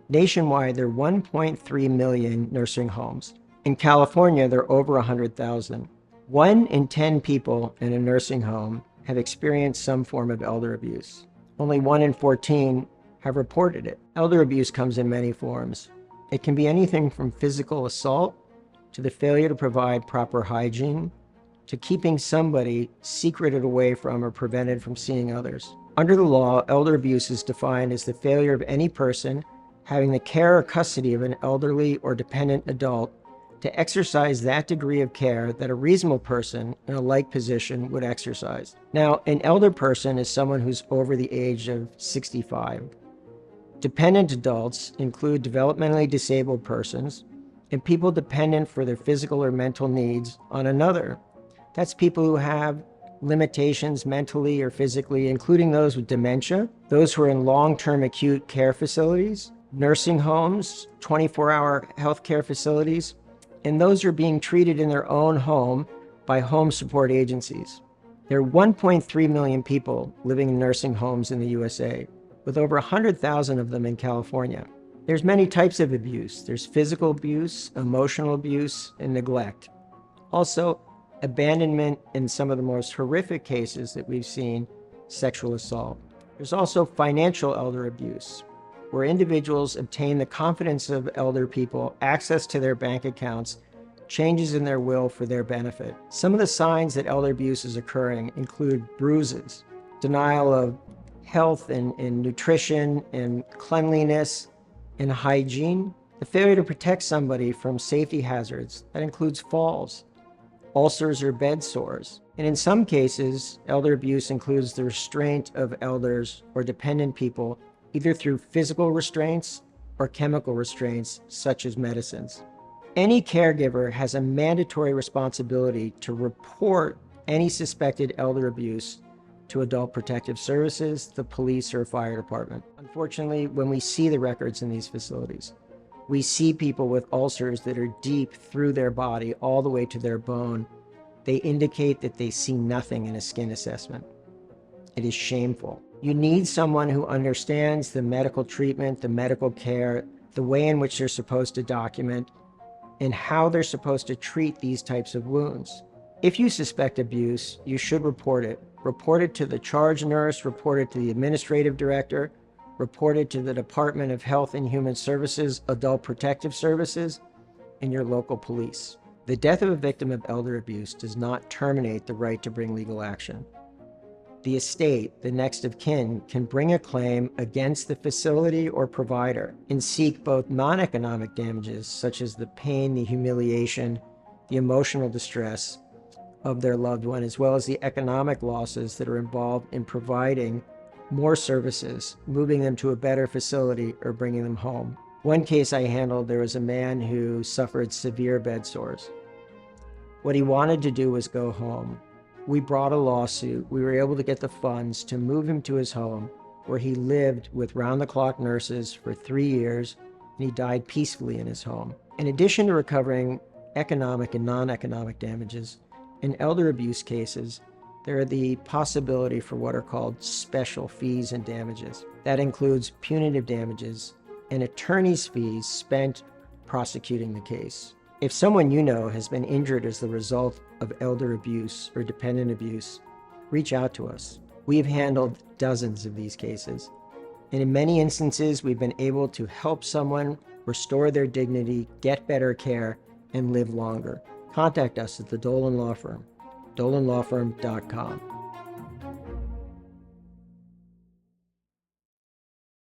Nationwide, there are 1.3 million nursing homes. In California, there are over 100,000. 1 in 10 people in a nursing home have experienced some form of elder abuse. Only 1 in 14 have reported it. Elder abuse comes in many forms. It can be anything from physical assault to the failure to provide proper hygiene, to keeping somebody secreted away from or prevented from seeing others. Under the law, elder abuse is defined as the failure of any person having the care or custody of an elderly or dependent adult to exercise that degree of care that a reasonable person in a like position would exercise. Now, an elder person is someone who's over the age of 65. Dependent adults include developmentally disabled persons and people dependent for their physical or mental needs on another. That's people who have limitations mentally or physically, including those with dementia, those who are in long-term acute care facilities, nursing homes, 24-hour healthcare facilities, and those who are being treated in their own home by home support agencies. There are 1.3 million people living in nursing homes in the USA, with over 100,000 of them in California. There's many types of abuse. There's physical abuse, emotional abuse, and neglect. Also, abandonment in some of the most horrific cases that we've seen, sexual assault. There's also financial elder abuse, where individuals obtain the confidence of elder people, access to their bank accounts, changes in their will for their benefit. Some of the signs that elder abuse is occurring include bruises, denial of health and nutrition and cleanliness and hygiene, the failure to protect somebody from safety hazards. That includes falls, ulcers or bed sores. And in some cases, elder abuse includes the restraint of elders or dependent people, either through physical restraints or chemical restraints, such as medicines. Any caregiver has a mandatory responsibility to report any suspected elder abuse to Adult Protective Services, the police, or fire department. Unfortunately, when we see the records in these facilities, we see people with ulcers that are deep through their body, all the way to their bone. They indicate that they see nothing in a skin assessment. It is shameful. You need someone who understands the medical treatment, the medical care, the way in which they're supposed to document, and how they're supposed to treat these types of wounds. If you suspect abuse, you should report it. Report it to the charge nurse, report it to the administrative director, report it to the Department of Health and Human Services, Adult Protective Services, and your local police. The death of a victim of elder abuse does not terminate the right to bring legal action. The estate, the next of kin, can bring a claim against the facility or provider and seek both non-economic damages, such as the pain, the humiliation, the emotional distress of their loved one, as well as the economic losses that are involved in providing more services, moving them to a better facility, or bringing them home. One case I handled, there was a man who suffered severe bed sores. What he wanted to do was go home. We brought a lawsuit. We were able to get the funds to move him to his home, where he lived with round-the-clock nurses for 3 years, and he died peacefully in his home. In addition to recovering economic and non-economic damages, in elder abuse cases, there are the possibility for what are called special fees and damages. That includes punitive damages and attorney's fees spent prosecuting the case. If someone you know has been injured as the result of elder abuse or dependent abuse, reach out to us. We've handled dozens of these cases, and in many instances, we've been able to help someone restore their dignity, get better care, and live longer. Contact us at the Dolan Law Firm, dolanlawfirm.com.